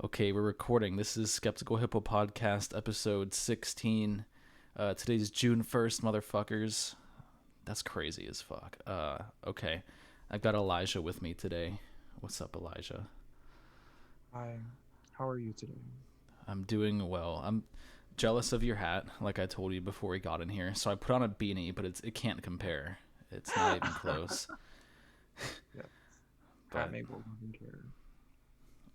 Okay, we're recording. This is Skeptical Hippo Podcast, episode 16. Today's June 1st, motherfuckers. That's crazy as fuck. Okay. I've got Elijah with me today. What's up, Elijah? Hi, how are you today? I'm doing well. I'm jealous of your hat, like I told you before we got in here. So I put on a beanie, but it can't compare. It's not even close. Yes, hat But made will even care.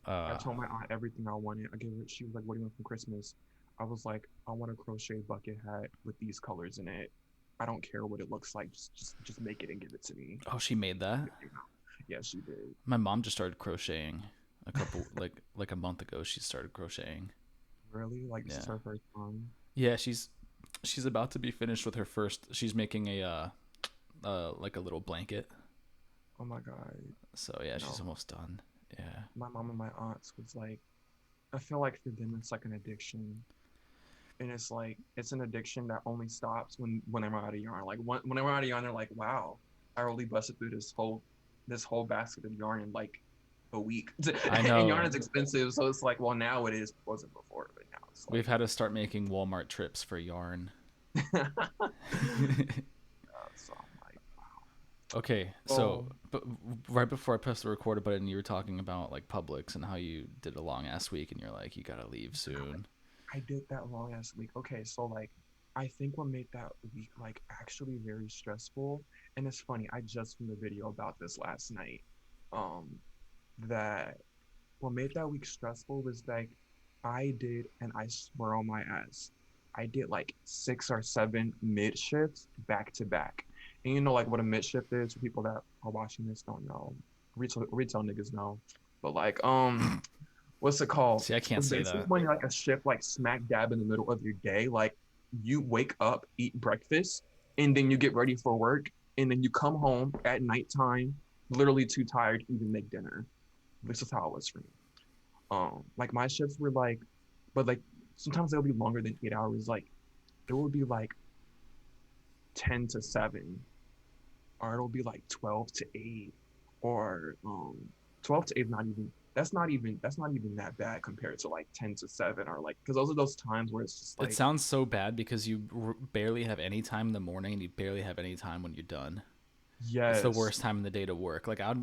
I uh told my aunt everything I wanted. I gave her, she was like, "What do you want from Christmas?" I was like, "I want a crochet bucket hat with these colors in it. I don't care what it looks like. Just make it and give it to me." oh, she made that? Yeah, she did. My mom just started crocheting a couple like a month ago. She started crocheting. Really? Like this is Yeah. her first time? Yeah, she's about to be finished with her first. She's making a like a little blanket. Oh my God. So yeah, she's No, almost done. Yeah. my mom and my aunts was like, I feel like for them it's like an addiction. And it's like it's an addiction that only stops when they're out of yarn. Like when they're out of yarn, they're like, "Wow, I really busted through this whole basket of yarn in like a week." I And yarn know. is expensive, so it's like, well, now it is. It wasn't before, but now it's We've had to start making Walmart trips for yarn. like. So I'm like, Okay, so oh, but right before I pressed the record button, you were talking about like Publix and how you did a long ass week, and you're like, you gotta leave soon. I did that long ass week. Okay, so like, I think what made that week like actually very stressful, and it's funny. I just filmed a video about this last night. Um, that what made that week stressful was like I did, and I swear on my ass, I did like 6 or 7 mid shifts back to back. And you know, like what a mid shift is for people that are watching this don't know. Retail niggas know. But like, what's it called? See, I can't It's say basically that. when you're like a shift like smack dab in the middle of your day. Like you wake up, eat breakfast, and then you get ready for work, and then you come home at nighttime, literally too tired to even make dinner. This is how it was for me. Like my shifts were like, but like sometimes they'll be longer than 8 hours. Like it will be like 10 to 7, or it'll be like 12 to 8, or 12 to 8. Not even that's not even that bad compared to like 10 to 7, or like because those are those times where it's just It like sounds so bad because you barely have any time in the morning, and you barely have any time when you're done. It's the yes, worst time in the day to work. Like I'd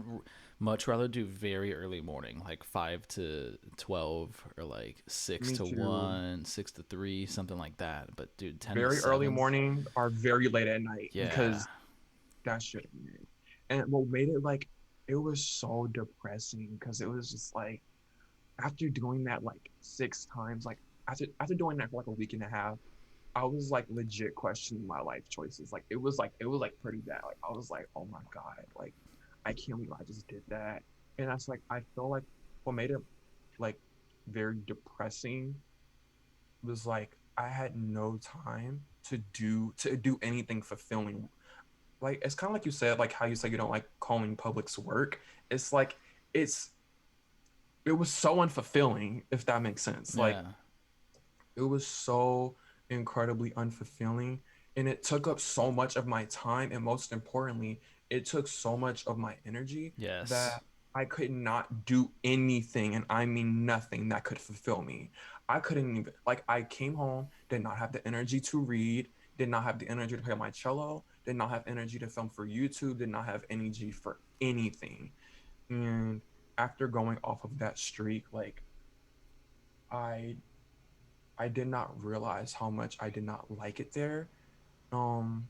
much rather do very early morning, like 5 to 12, or like six me to too. one, 6 to 3, something like that. But dude, ten to Very early seven, morning or very late at night yeah, because that shouldn't be it. And what made it like it was so depressing because it was just like after doing that like 6 times, like after doing that for like a week and a half, I was like legit questioning my life choices. Like it was like pretty bad. Like I was like, oh my God, like I can't believe I just did that. And that's like I feel like what made it like very depressing was like I had no time to do anything fulfilling. Like it's kind of like you said, like how you said you don't like calling Publix work. It's like it's it was so unfulfilling, if that makes sense. Like yeah, it was so incredibly unfulfilling, and it took up so much of my time, and most importantly, it took so much of my energy yes, that I could not do anything, and I mean nothing that could fulfill me. I couldn't even like I came home, did not have the energy to read, did not have the energy to play my cello, did not have energy to film for YouTube, did not have energy for anything. And after going off of that streak, like I I did not realize how much I did not like it there um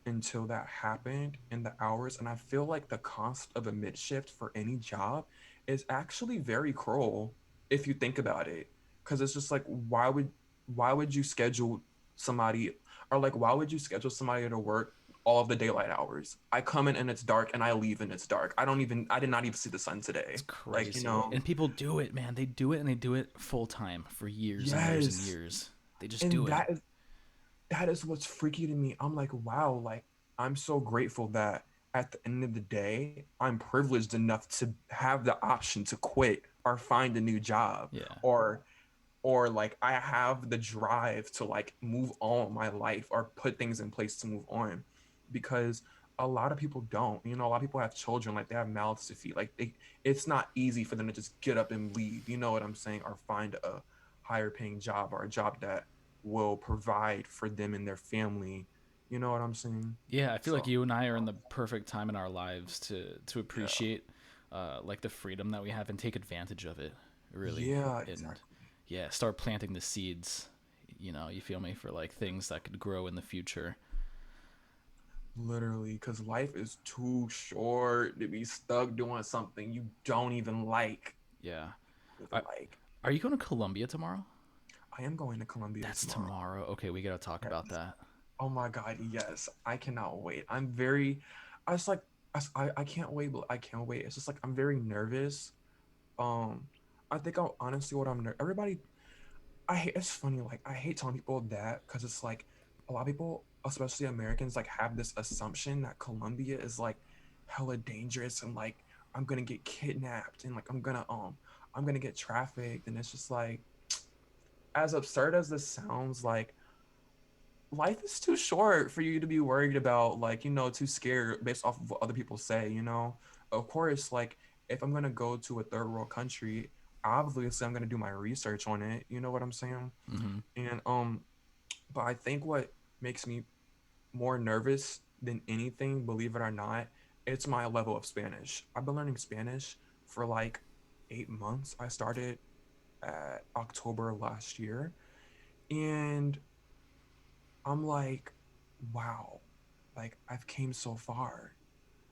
until that happened in the hours. And I feel like the cost of a mid shift for any job is actually very cruel if you think about it. Because it's just like why would you schedule somebody, or like why would you schedule somebody to work all of the daylight hours? I come in and it's dark, and I leave and it's dark. I did not even see the sun it's today. Like, crazy. And people do it, man. They do it, and they do it full time for years and years and yes. years. They just And do it. that is what's freaky to me. I'm like, wow, like I'm so grateful that at the end of the day, I'm privileged enough to have the option to quit or find a new job, Yeah. or like I have the drive to like move on with my life or put things in place to move on. Because a lot of people don't. You know, a lot of people have children, like they have mouths to feed. Like it's not easy for them to just get up and leave. You know what I'm saying? Or find a higher paying job or a job that will provide for them and their family. You know what I'm saying? Yeah, I feel like So you and I are in the perfect time in our lives to yeah, appreciate like the freedom that we have and take advantage of it, really. yeah, And exactly. yeah, start planting the seeds, you feel me, for like things that could grow in the future. Literally, because life is too short to be stuck doing something you don't even like. Yeah. Are, Like, are you going to Colombia tomorrow? I am going to Colombia That's tomorrow. tomorrow. Okay, we got to talk Yes. about that. Oh my God, yes. I cannot wait. I'm very, I was like, I can't wait, but I can't wait. It's just like I'm very nervous. Um, I think I'll honestly what everybody, it's funny, like I hate telling people that because it's like a lot of people, especially Americans, like have this assumption that Colombia is like hella dangerous and like I'm gonna get kidnapped and like I'm gonna get trafficked. And it's just like, as absurd as this sounds, like life is too short for you to be worried about, like, too scared based off of what other people say. Of course, like if I'm gonna go to a third world country, obviously I'm gonna do my research on it. You know what I'm saying? Hmm. And but I think what makes me more nervous than anything, believe it or not, it's my level of Spanish. I've been learning Spanish for like 8 months. I started at October of last year, and I'm like, wow, like I've came so far.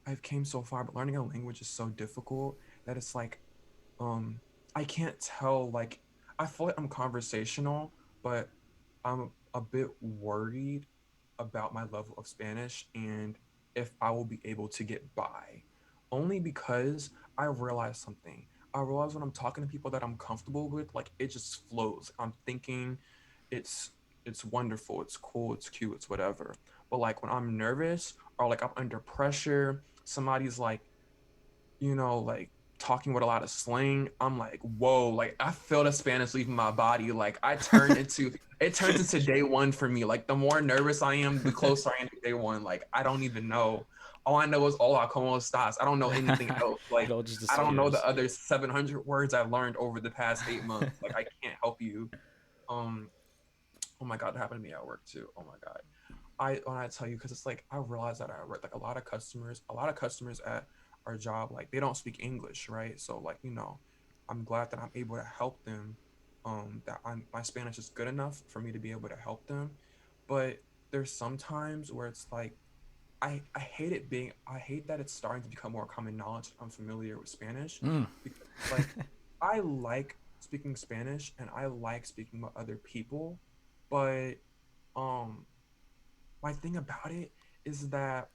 I've came so far, but learning a language is so difficult that it's like, um, I can't tell. Like, I feel like I'm conversational, but I'm a bit worried about my level of Spanish and if I will be able to get by. Only because I realized something. I realize when I'm talking to people that I'm comfortable with, like it just flows. I'm thinking it's it's wonderful, it's cool, it's cute, it's whatever. But like when I'm nervous or like I'm under pressure, somebody's like talking with a lot of slang, I'm like, whoa, like I feel the Spanish leaving my body. Like it turns into day one for me. Like the more nervous I am, the closer I am to day one. Like I don't even know. All I know is hola, como estás. I don't know anything else. It Like all just I don't know the disappears. other 700 words I've learned over the past 8 months. Like I can't help you. Um, oh my God, that happened to me at work too. Oh my God. When I tell you, because it's like I realize that I work like a lot of customers at our job, like they don't speak English, right? So like I'm glad that I'm able to help them. My Spanish is good enough for me to be able to help them, but there's some times where it's like I hate that it's starting to become more common knowledge that I'm familiar with Spanish, Mm. because it's like I like speaking Spanish and I like speaking with other people, but um my thing about it is that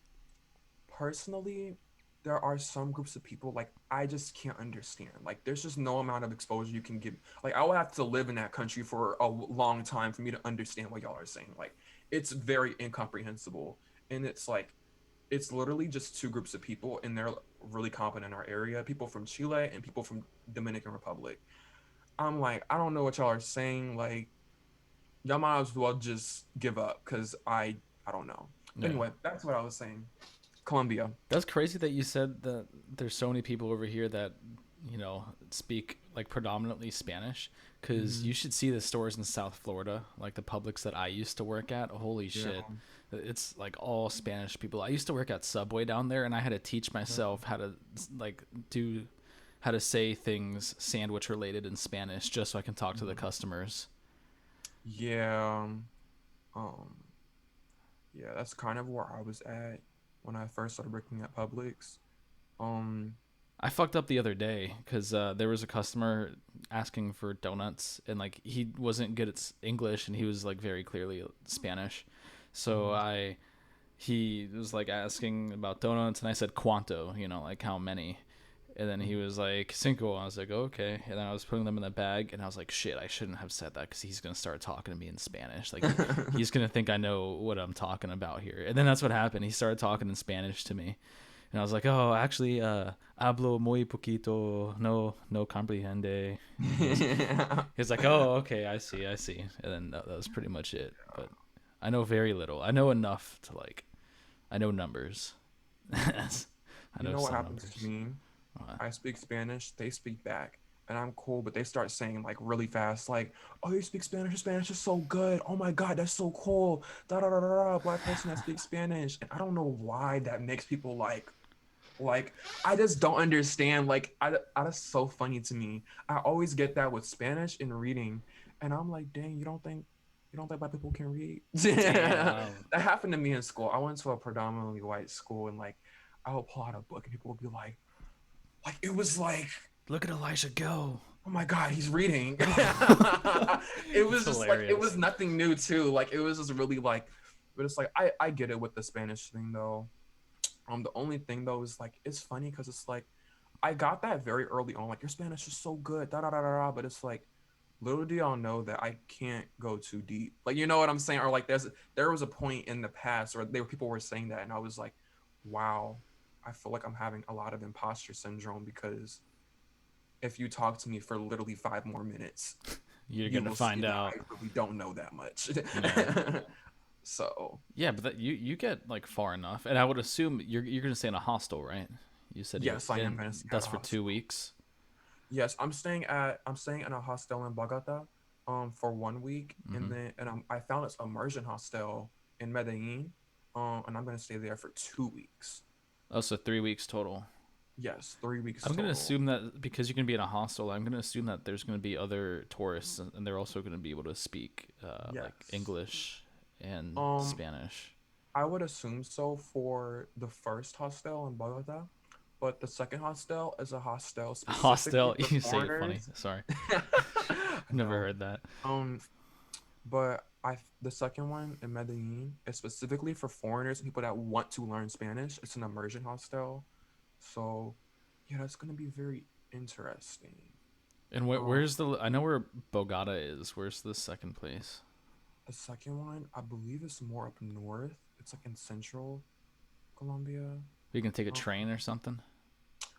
personally there are some groups of people like I just can't understand. Like there's just no amount of exposure you can give. Like I would have to live in that country for a long time for me to understand what y'all are saying. Like it's very incomprehensible. And it's like it's literally just two groups of people and they're really competent in our area, people from Chile and people from Dominican Republic. I'm like, I don't know what y'all are saying. Like y'all might as well just give up because I don't know. But Yeah. anyway, that's what I was saying. Colombia. That's crazy that you said that there's so many people over here that, speak like predominantly Spanish. Because Mm-hmm. you should see the stores in South Florida, like the Publix that I used to work at. Holy Yeah. shit. It's like all Spanish people. I used to work at Subway down there, and I had to teach myself how to like do how to say things sandwich related in Spanish just so I can talk to the Mhm. customers. Yeah. Um. Yeah. That's kind of where I was at when I first started working at Publix. Um. I fucked up the other day because there was a customer asking for donuts, and like he wasn't good at English, and he was like very clearly Spanish. So Mhm. he was like asking about donuts, and I said cuánto, like how many. And then he Mhm. was like cinco. I was like, okay. And then I was putting them in the bag, and I was like, shit, I shouldn't have said that because he's gonna start talking to me in Spanish. Like he's gonna think I know what I'm talking about here. And then that's what happened. He started talking in Spanish to me, and I was like, oh, actually, hablo muy poquito, no comprehende. He's like, oh, okay, I see. And then that was pretty much it. But I know very little. I know enough to like, I know numbers. Yes. I You know know what some happens to numbers. me? What? I speak Spanish, they speak back, and I'm cool, but they start saying like really fast, like, "Oh, you speak Spanish? Your Spanish is so good. Oh my God, that's so cool." Da da da da da. Black person that speaks Spanish, and I don't know why that makes people like I just don't understand. That's so funny to me. I always get that with Spanish in reading, and I'm like, dang, you don't think black people can read? That Damn. happened to me in school. I went to a predominantly white school, and like I would pull out a book, and people would be like it was like, Look at Elijah go. oh my God, he's reading. It It's was just like it hilarious. was nothing new too. Like it was just really like, but it's like I get it with the Spanish thing though. The only thing though is like it's funny because it's like I got that very early on. Like your Spanish is so good, da da da da da. But it's like little do y'all know that I can't go too deep. Like you know what I'm saying? Or like there was a point in the past, or people were saying that, and I was like, wow, I feel like I'm having a lot of imposter syndrome because if you talk to me for literally 5 more minutes, You're you gonna will see find that I out. really don't know that much. Yeah. So Yeah, but you get like far enough, and I would assume you're gonna stay in a hostel, right? You said you yes, I am and gonna stay at that's a for 2 hostel. weeks. Yes, I'm staying in a hostel in Bogota, for 1 week, Mm-hmm. and I found this immersion hostel in Medellin, and I'm gonna stay there for 2 weeks. Oh, so 3 weeks total. Yes, 3 weeks I'm gonna total. assume that because you're gonna be in a hostel, I'm gonna assume that there's gonna be other tourists, and they're also gonna be able to speak like Yes. English and Um, Spanish. I would assume so for the first hostel in Bogota, but the second hostel is a hostel specifically Hostel, for you say it funny. foreigners. Sorry, I never know. heard that. Um, but the second one in Medellin is specifically for foreigners and people that want to learn Spanish. It's an immersion hostel, so yeah, that's gonna be very interesting. And Um, where's the? I know where Bogota is. Where's the second place? the second one, I believe, is more up north. It's like in central Colombia. You can take a Um, train or something.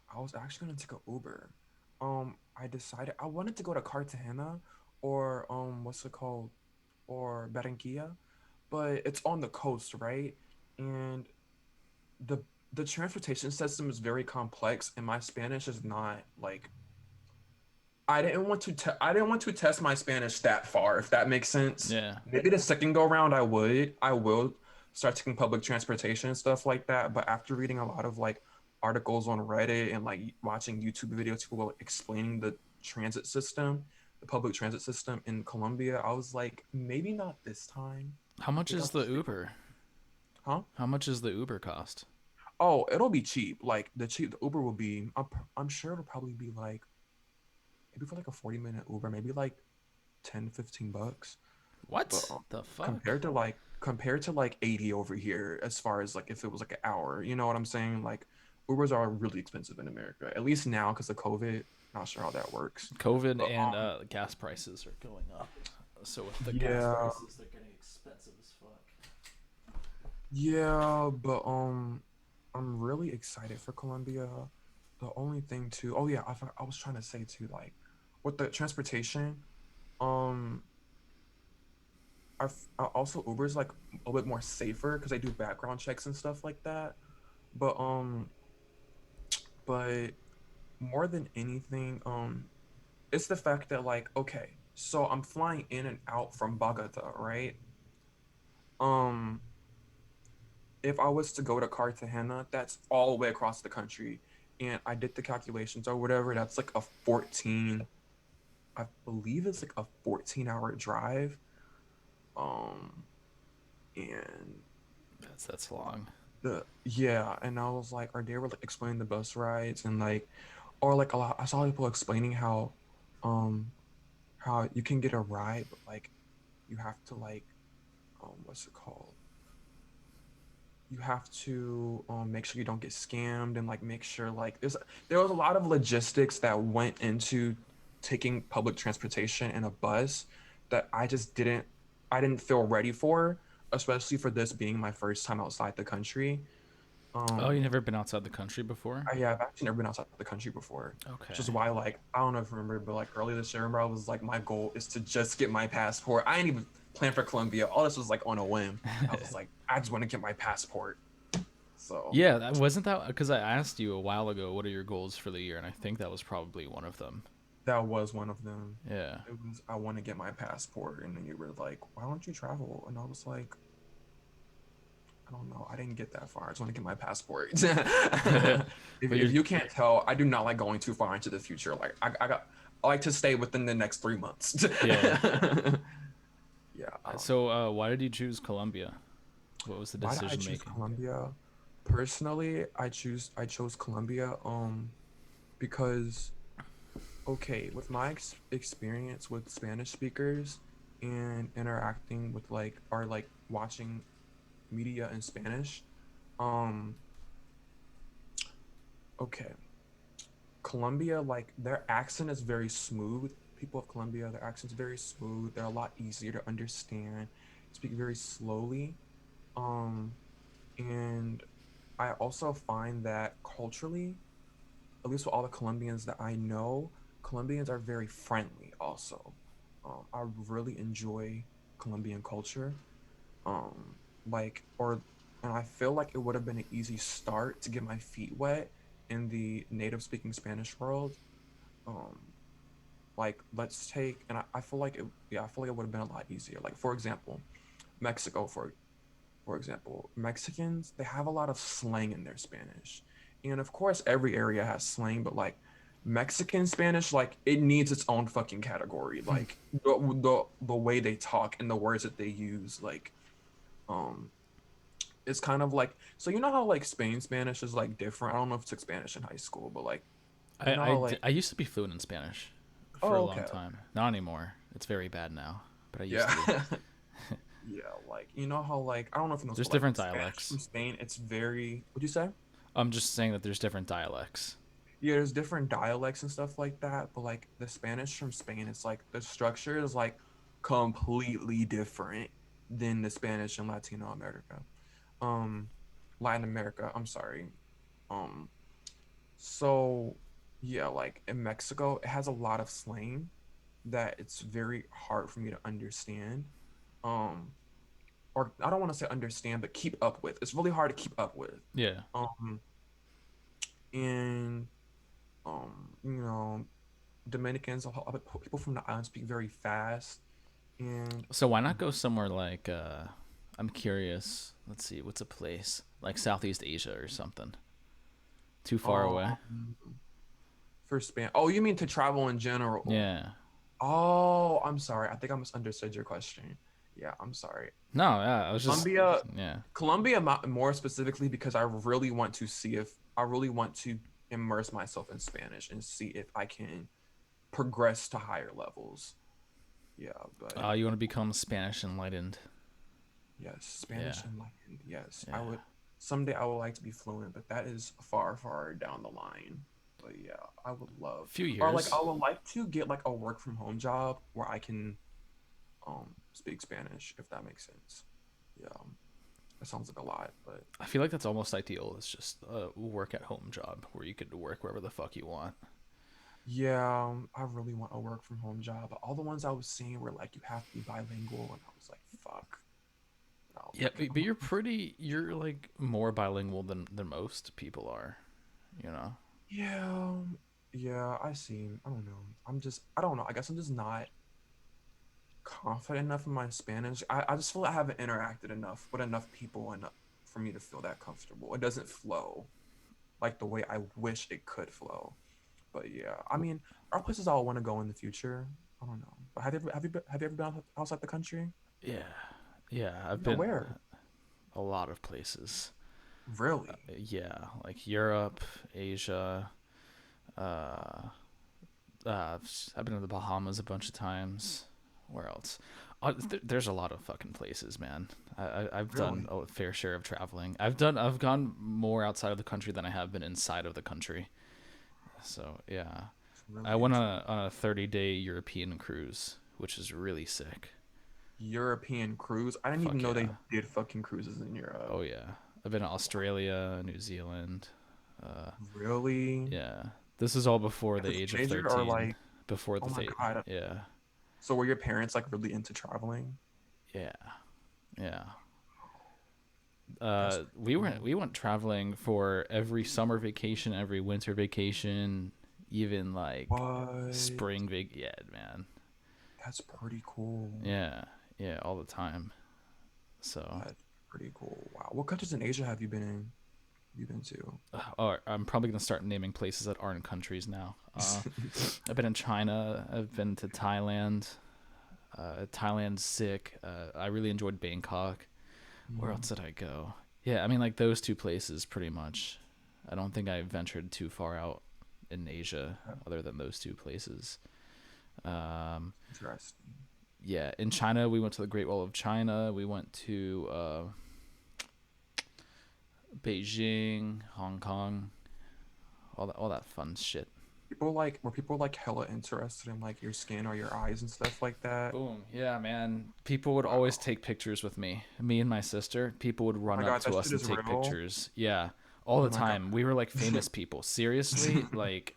I was actually gonna take an Uber. I decided I wanted to go to Cartagena or what's it called, or Barranquilla, but it's on the coast, right? And the the transportation system is very complex, and my Spanish is not like I didn't want to test my Spanish that far, if that makes sense. Yeah. Maybe the second go round I will start taking public transportation and stuff like that. But after reading a lot of like articles on Reddit and like watching YouTube videos, people explaining the transit system, the public transit system in Colombia, I was like, maybe not this time. How much Maybe is I'll the stick with, Uber? huh? How much is the Uber cost? Oh, it'll be cheap. Like the Uber will be. I'm sure it'll probably be like maybe for like a 40-minute Uber, maybe like 10-15 bucks. But What the fuck? compared to like 80 over here, as far as like if it was like an hour, you know what I'm saying? Like Ubers are really expensive in America, at least now because of COVID. Not sure how that works, COVID but and gas prices are going up. So with the gas yeah, prices, they're getting expensive as fuck. yeah, but I'm really excited for Colombia. The only thing too, oh yeah, I was trying to say too, like with the transportation, um, also Uber's like a little bit more safer because they do background checks and stuff like that. But but more than anything, it's the fact that like, okay, so I'm flying in and out from Bogota, right? Um, if I was to go to Cartagena, that's all the way across the country, and I did the calculations or whatever. That's like a 14, I believe it's like a 14-hour drive. Um, and That's long. and I was like, or they were like explaining the bus rides and like, or like a lot. I saw people explaining um, how you can get a ride, but like you have to like, what's it called? You have to make sure you don't get scammed and like make sure like there was a lot of logistics that went into taking public transportation and a bus that I didn't feel ready for, especially for this being my first time outside the country. Oh, you Um, never been outside the country before? yeah, I've actually never been outside the country before, which is Okay. why, like, I don't know if you remember, but like earlier this year, remember I was like, my goal is to just get my passport. I didn't even plan for Colombia. All this was like on a whim. I was like, I just want to get my passport. So Yeah, that wasn't that because I asked you a while ago, what are your goals for the year, and I think that was probably one of them. that was one of them. Yeah. It was I want to get my passport, and then you were like, "Why don't you travel?" And I was like, "I don't know. I didn't get that far. I just want to get my passport." But If you're you can't tell, I do not like going too far into the future. Like I like to stay within the next 3 months. yeah. Yeah, I don't know. So why did you choose Colombia? What was the Why did I decision choose making? Colombia? Personally, I chose Colombia because okay, with my experience with Spanish speakers and interacting with like or like watching media in Spanish, um okay, Colombia, like their accent is very smooth. People of Colombia, their accent's very smooth. They're a lot easier to understand. Speak very slowly. Um and I also find that culturally, at least with all the Colombians that I know, Colombians are very friendly also. I really enjoy Colombian culture. Um, like, or, and I feel like it would have been an easy start to get my feet wet in the native speaking Spanish world. Um, like, let's take, and I feel like it, yeah, I feel like it would have been a lot easier. Like, for example, Mexico, for example, Mexicans, they have a lot of slang in their Spanish. And of course, every area has slang, but like Mexican Spanish, like it needs its own fucking category. Like the way they talk and the words that they use, like um it's kind of like so you know how like Spain Spanish is like different. I don't know if you took Spanish in high school, but like you know how like I used to be fluent in Spanish for a oh long okay. time. Not anymore. It's very bad now, but I used Yeah. to be. Yeah, like you know how like I don't know if you know this, There's but like different Spanish from dialects. Spain, it's very what'd you say? I'm just saying that there's different dialects. Yeah, there's different dialects and stuff like that, but like the Spanish from Spain, it's like the structure is like completely different than the Spanish in Latino America. Um, Latin America, I'm sorry. Um, so yeah, like in Mexico, it has a lot of slang that it's very hard for me to understand. Um, or I don't want to say understand, but keep up with. It's really hard to keep up with. Yeah. Um, and you know, Dominicans, people from the island speak very fast. And So why not go somewhere like I'm curious. Let's see, what's a place like Southeast Asia or something? Too far away? um, for Span, oh, you mean to travel in general? Yeah. Oh, I'm sorry. I think I misunderstood your question. Yeah, I'm sorry. No, yeah, I was just Colombia, yeah. Colombia, more specifically because I really want to see if I really want to immerse myself in Spanish and see if I can progress to higher levels. Yeah, but You want to become Spanish enlightened. yes, Yeah. Spanish enlightened. Yes, I Yeah. would. Someday I would like to be fluent, but that is far, far down the line. But yeah, I would love, Few or like years. I would like to get like a work from home job where I can speak Spanish, if that makes sense. Yeah, that sounds like a lot, but I feel like that's almost ideal. It's just a work at home job where you could work wherever the fuck you want. yeah, I really want a work from home job. But all the ones I was seeing were like you have to be bilingual, and I was like, fuck. No, Yeah, but you're like more bilingual than most people are, you know? yeah, yeah, I see. I don't know. I don't know. I guess I'm just not confident enough in my Spanish. I just feel like I haven't interacted enough with enough people enough for me to feel that comfortable. It doesn't flow like the way I wish it could flow. But yeah, I mean, are places I want to go in the future. I don't know. But have you ever been outside the country? Yeah. Yeah, I've Yeah, been where? a lot of places. Really? Yeah, like Europe, Asia, uh I've been to the Bahamas a bunch of times. Where else? There's a lot of fucking places, man. I've done Really? a fair share of traveling. I've gone more outside of the country than I have been inside of the country. So yeah, It's really I went interesting. on a 30-day European cruise, which is really sick. European cruise. I didn't even Fuck know they yeah. did fucking cruises in Europe. Oh yeah. I've been to Australia, New Zealand. Uh, Really? yeah. This is all before the As a age of teenager or 13. like, Before oh the my God. yeah. So were your parents like really into traveling? Yeah. Yeah. That's We went traveling for every summer vacation, every winter vacation, even like what? Yeah, man. That's pretty cool. Yeah, yeah, all the time. So, That's pretty cool. Wow. What countries in Asia have you been in? You been to? oh, I'm probably gonna start naming places that aren't countries now. I've been in China. I've been to Thailand. Thailand's sick. I really enjoyed Bangkok. Where else Mm, did I go? Yeah, I mean, like those two places pretty much. I don't think I ventured too far out in Asia yeah, other than those two places. Um, interesting. yeah, in China, we went to the Great Wall of China. We went to Beijing, Hong Kong, all that fun shit. People like hella interested in like your skin or your eyes and stuff like that. Boom. Yeah, man. People would always Wow. take pictures with me and my sister. People would Oh run my up God, to that us shit and is take real. pictures. Yeah, all Oh the my God. time. We were like famous people. Seriously, like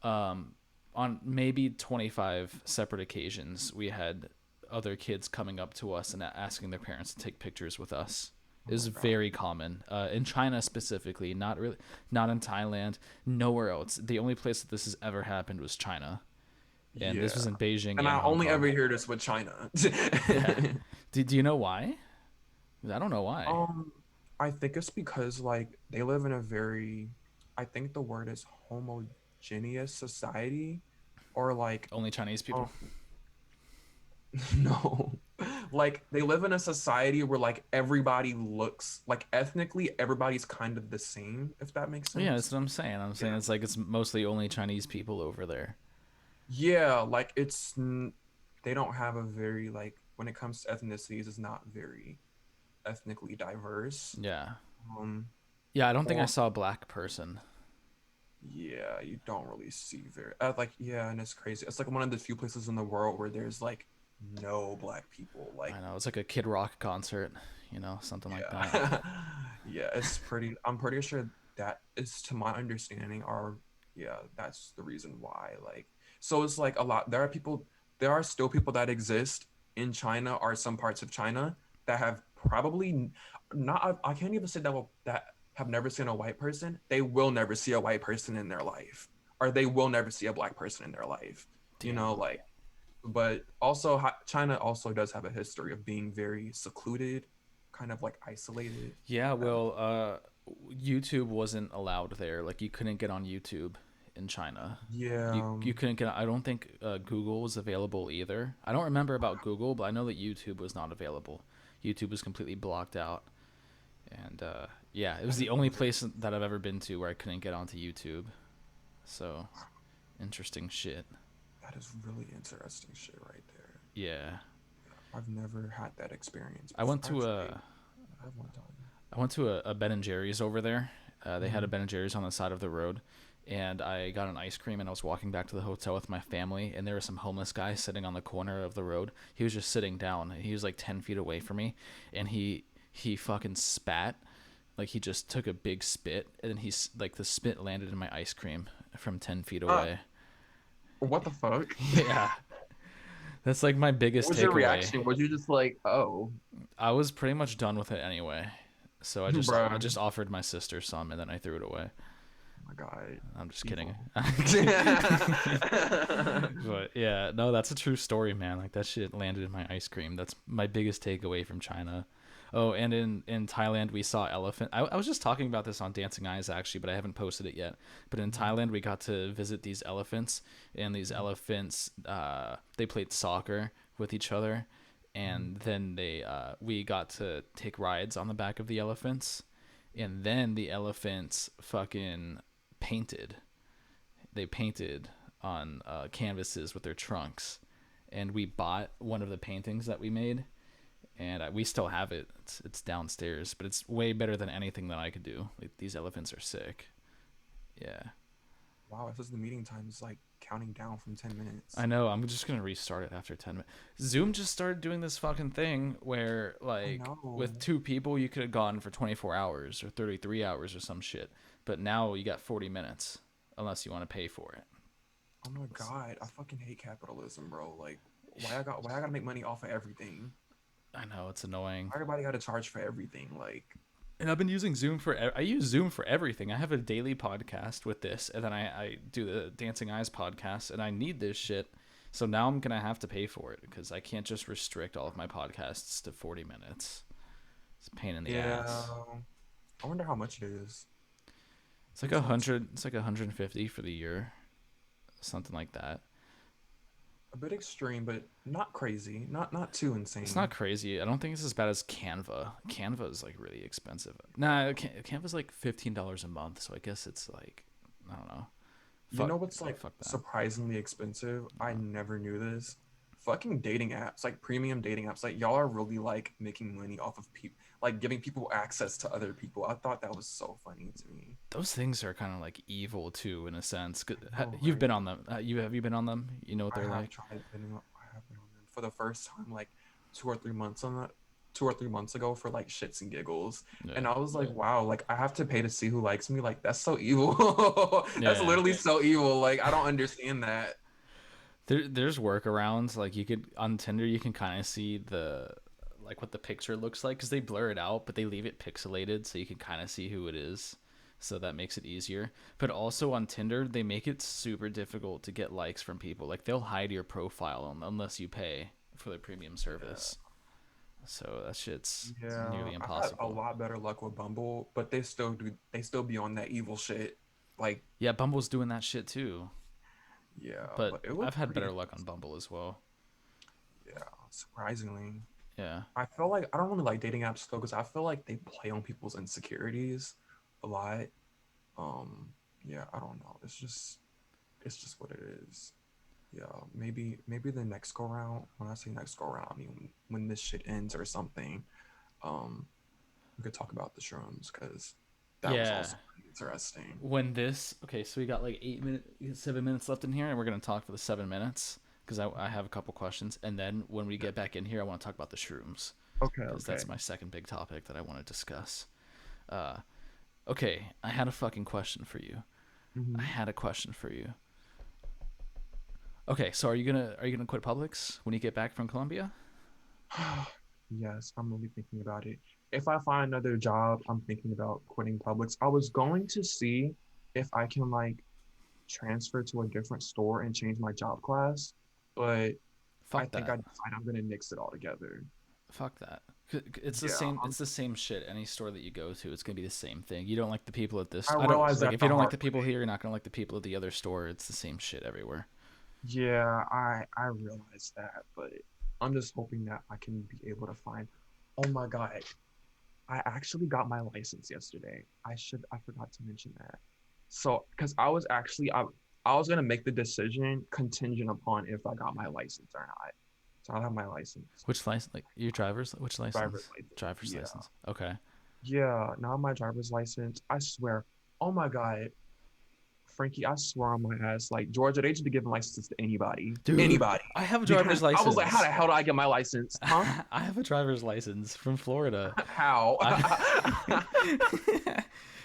um on maybe 25 separate occasions, we had other kids coming up to us and asking their parents to take pictures with us. Oh It was my God. very common in China specifically, not really, not in Thailand, nowhere else. The only place that this has ever happened was China, and this Yeah. was in Beijing And and I Hong only ever Kong. hear this with China. Yeah. Do you know why? I don't know why. Um, I think it's because like they live in a very, I think the word is homogeneous society, or like, Only Chinese people. um, no, like they live in a society where like everybody looks like ethnically everybody's kind of the same, if that makes Yeah, that's sense. what I'm saying. I'm saying Yeah. it's like it's mostly only Chinese people over there. Yeah, like they don't have a very like when it comes to ethnicities, it's not very ethnically diverse. Yeah. Um, Yeah, I don't think I or saw a black person. yeah, you don't really see very like yeah, and it's crazy. It's like one of the few places in the world where there's like no black people. I Like know it's like a Kid Rock concert, something like that. yeah, yeah, it's pretty. I'm pretty sure that is to my understanding. Are yeah, that's the reason why. Like so, it's like a lot. There are people. There are still people that exist in China or some parts of China that have probably not. I can't even say that that have never seen a white person. They will never see a white person in their life, or they will never see a black person in their life. You know, Damn. like but also China also does have a history of being very secluded, kind of like isolated. Yeah, Um, well, YouTube wasn't allowed there. Like you couldn't get on YouTube in China. yeah, You couldn't get. I don't think Google was available either. I don't remember about Google, but I know that YouTube was not available. YouTube was completely blocked out, and yeah, it was that the is only really, place that I've ever been to where I couldn't get onto YouTube. So interesting shit. that is really interesting shit right there. Yeah, I've never had that experience I before. went to Actually, a I have one time. I went to a Ben and Jerry's over there. They had a Mhm. Ben and Jerry's on the side of the road, and I got an ice cream. And I was walking back to the hotel with my family, and there was some homeless guy sitting on the corner of the road. He was just sitting down. He was like 10 feet away from me, and he fucking spat. Like he just took a big spit, and then he's like the spit landed in my ice cream from 10 feet Uh, away. what the fuck? Yeah, that's like my What biggest was your takeaway. reaction? Was you just like, oh, I was pretty much done with it anyway, so I bruh? just offered my sister some, and then I threw it away. Oh my god, I'm just kidding. evil. But yeah, no, that's a true story, man. Like that shit landed in my ice cream. That's my biggest takeaway from China. Oh, and in Thailand we saw elephant. I was just talking about this on Dancing Eyes actually, but I haven't posted it yet. But in Thailand we got to visit these elephants, and these elephants they played soccer with each other, and then we got to take rides on the back of the elephants, and then the elephants fucking painted. They painted on canvases with their trunks, and we bought one of the paintings that we made, and we still have it. It's downstairs, but it's way better than anything that I could do. Like, these elephants are sick. Yeah, Wow, it says the meeting time is like counting down from 10 minutes. I know. I'm just gonna restart it after 10 minutes. Zoom just started doing this fucking thing where, I like, with know. two people, you could have gone for 24 hours or 33 hours or some shit, but now you got 40 minutes, unless you want to pay for it. Oh my God, I fucking hate capitalism, bro. Like, why I gotta make money off of everything? I know, it's annoying. Everybody got to charge for everything. Like, And I've been using Zoom I use Zoom for everything. I have a daily podcast with this, and then I do the Dancing Eyes podcast, and I need this shit. So now I'm gonna have to pay for it because I can't just restrict all of my podcasts to 40 minutes. It's a pain in the yeah, ass. I wonder how much it is. It's like 100. It's like 150 for the year, something like that. A bit extreme, but not crazy. Not too insane. It's not crazy. I don't think it's as bad as Canva. Canva is like really expensive. Nah, Canva's like $15 a month, so I guess it's like, I don't know. You know what's like surprisingly expensive? I never knew this. Fucking dating apps, like premium dating apps, like y'all are really like making money off of people, like giving people access to other people. I thought that was so funny to me. Those things are kind of like evil too, in a sense. You've Right? been on them. Have you been on them? You know what they're like. I have been on them for the first time like 2 or 3 months on that. 2 or 3 months ago for like shits and giggles, Yeah. and I was like, wow, like I have to pay to see who likes me. Like that's so evil. That's literally so evil. Like I don't understand that. There's workarounds. Like you could on Tinder, you can kind of see the like what the picture looks like because they blur it out, but they leave it pixelated so you can kind of see who it is. So that makes it easier. But also on Tinder, they make it super difficult to get likes from people. Like they'll hide your profile unless you pay for the premium service. Yeah. So that shit's nearly impossible. I had a lot better luck with Bumble, but they still be on that evil shit. Like yeah, Bumble's doing that shit too. Yeah, but I've had better luck on Bumble as well. Yeah, surprisingly. Yeah. I feel like I don't really like dating apps though because I feel like they play on people's insecurities a lot. Yeah, I don't know. It's just what it is. Yeah, maybe the next go round. When I say next go round, I mean when this shit ends or something. We could talk about the shrooms because that was also pretty interesting. So we got like 7 minutes left in here, and we're gonna talk for the 7 minutes because I have a couple questions, and then when we get back in here, I want to talk about the shrooms. Okay. Because that's my second big topic that I want to discuss. Okay, I had a fucking question for you. Mm-hmm. I had a question for you. Okay, so are you gonna quit Publix when you get back from Colombia? Yes, I'm really thinking about it. If I find another job, I'm thinking about quitting Publix. I was going to see if I can like transfer to a different store and change my job class, but I think I decide I'm gonna nix it all together. Fuck that. It's the same. It's the same shit. Any store that you go to, it's gonna be the same thing. You don't like the people at this. I realize that if you don't like the people here, you're not gonna like the people at the other store. It's the same shit everywhere. Yeah, I realize that, but I'm just hoping that I can be able to find. Oh my God, I actually got my license yesterday. I forgot to mention that. So, because I was gonna make the decision contingent upon if I got my license or not. So I have my license. Which license? Like your driver's? Which license? Driver's yeah. license. Okay. Yeah, now my driver's license. I swear. Oh my God, Frankie, I swear on my ass, like Georgia, they should be giving licenses to anybody. Dude, anybody. I have a driver's license. I was like, how the hell do I get my license? Huh? I have a driver's license from Florida. How?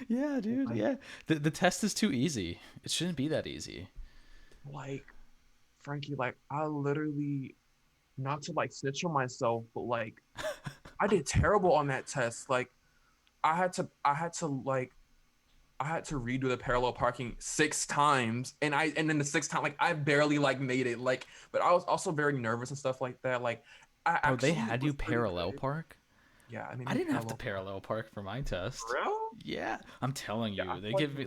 Yeah, dude. Yeah. The test is too easy. It shouldn't be that easy. Like, Frankie, like I literally, not to like snitch on myself, but like I did terrible on that test. Like I had to redo the parallel parking 6 times, and then the 6th time, like I barely like made it. Like, but I was also very nervous and stuff like that. Like, they had you parallel park? Yeah, I mean, I didn't have to parallel park for my test. Real? Yeah, I'm telling you, they give me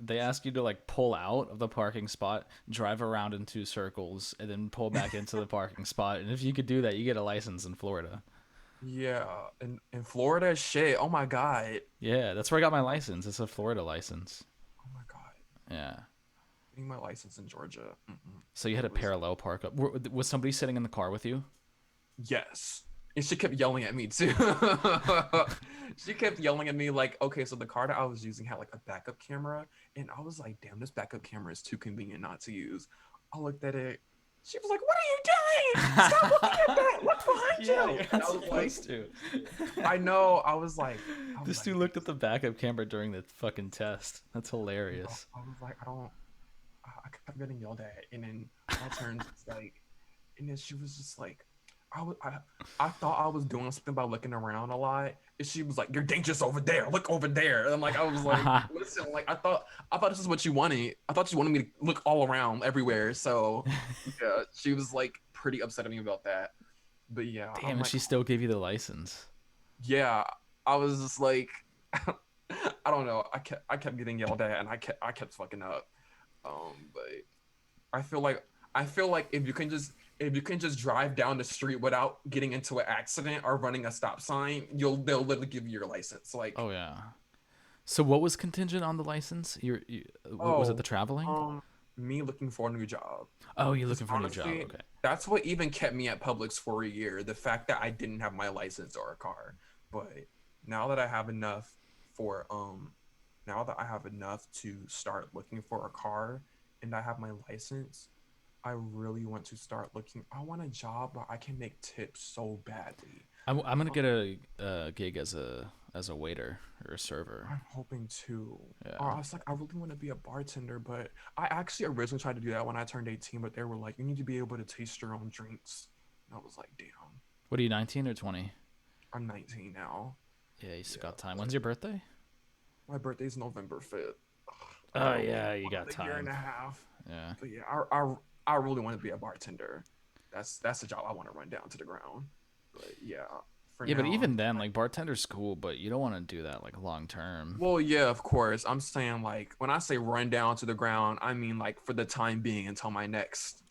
they ask you to like pull out of the parking spot, drive around in 2 circles, and then pull back into the parking spot. And if you could do that, you get a license in Florida. Yeah, in Florida, shit. Oh my God. Yeah, that's where I got my license. It's a Florida license. Oh my God. Yeah. Getting my license in Georgia. So you had a parallel park up. Was somebody sitting in the car with you? Yes. And she kept yelling at me too. She kept yelling at me like, okay, so the car that I was using had like a backup camera, and I was like, damn, this backup camera is too convenient not to use. I looked at it. She was like, what are you doing? Stop looking at that. Look behind you. You're not supposed to. I know. I was like, this dude looked at the backup camera during the fucking test. That's hilarious. I was like, I kept getting yelled at, and then my turn was like, and then she was just like, I thought I was doing something by looking around a lot, and she was like, "You're dangerous over there. Look over there." And I'm like, I was like, "Listen, like I thought this is what you wanted. I thought you wanted me to look all around everywhere." So yeah, she was like pretty upset at me about that. But yeah, Damn, I'm and like, she still gave you the license. yeah, I was just like, I don't know. I kept getting yelled at, and I kept fucking up. But I feel like if you can just drive down the street without getting into an accident or running a stop sign, they'll literally give you your license. Like, Oh yeah. So what was contingent on the license? Was it the oh, traveling? um, me looking for a new job. Oh, you're Because looking for a new job. honestly, Okay. that's what even kept me at Publix for a year. The fact that I didn't have my license or a car. But now that I have enough for now that I have enough to start looking for a car and I have my license, I really want to start looking. I want a job where I can make tips so badly. I'm gonna get a gig as a waiter or a server. I'm hoping to. Or Yeah. I was like, I really want to be a bartender, but I actually originally tried to do that when I turned 18, but they were like, you need to be able to taste your own drinks. And I was like, damn, What are you, 19 or 20? I'm 19 now. Yeah, you still Yeah, got time. but When's your birthday? my birthday's November 5th. I Oh gotta wait yeah, you got another year and time. a half. Yeah. But yeah, I really want to be a bartender. That's the job I want to run down to the ground. But yeah, for Yeah, but now, even then, like bartender's cool, but you don't want to do that like long term. well, yeah, of course. I'm saying like when I say run down to the ground, I mean like for the time being until my next.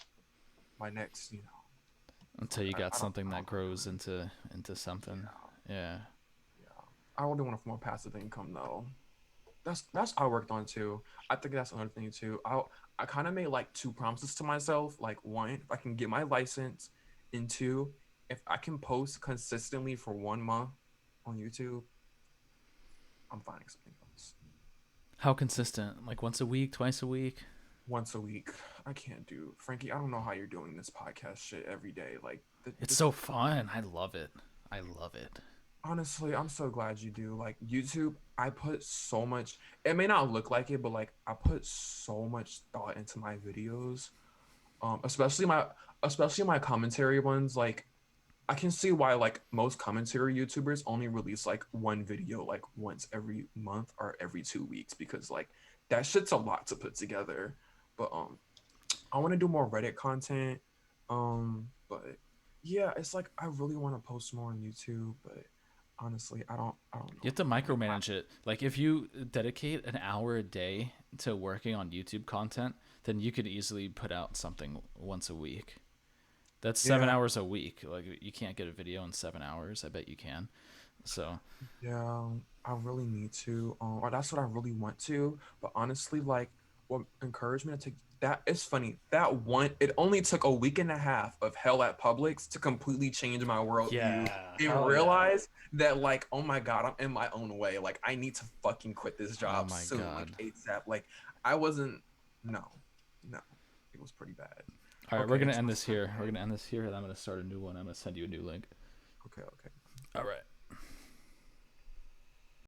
Until you got something I that don't know. grows into something. Yeah, Yeah. yeah. I really want more passive income though. That's I worked on too. I think that's another thing too. I kind of made like two promises to myself. Like one, if I can get my license, and two, if I can post consistently for 1 month on YouTube, I'm finding something else. How consistent? Like once a week, twice a week? Once a week, I can't do. Frankie, I don't know how you're doing this podcast shit every day. Like It's so fun. I love it. I love it. honestly, I'm so glad you do. Like YouTube, I put so much. It may not look like it, but like I put so much thought into my videos. Especially my commentary ones. Like I can see why like most commentary YouTubers only release like one video like once every month or every 2 weeks because like that shit's a lot to put together. But I want to do more Reddit content. But yeah, it's like I really want to post more on YouTube, but honestly, I don't know You have to if I'm gonna micromanage it. Like if you dedicate an hour a day to working on YouTube content, then you could easily put out something once a week. That's seven yeah, hours a week. Like you can't get a video in 7 hours. I bet you can. So yeah, I really need to, or that's what I really want to. But honestly, like, what encouraged me to take that? It's funny that one. It only took a week and a half of hell at Publix to completely change my worldview yeah, and hell yeah. realize that, like, oh my god, I'm in my own way. Like, I need to fucking quit this Oh job my soon, like god. ASAP. Like, I wasn't. No, no, it was pretty bad. All right, we're Okay, gonna until end next this time. here. We're gonna end this here, and I'm gonna start a new one. I'm gonna send you a new link. Okay, okay. All right.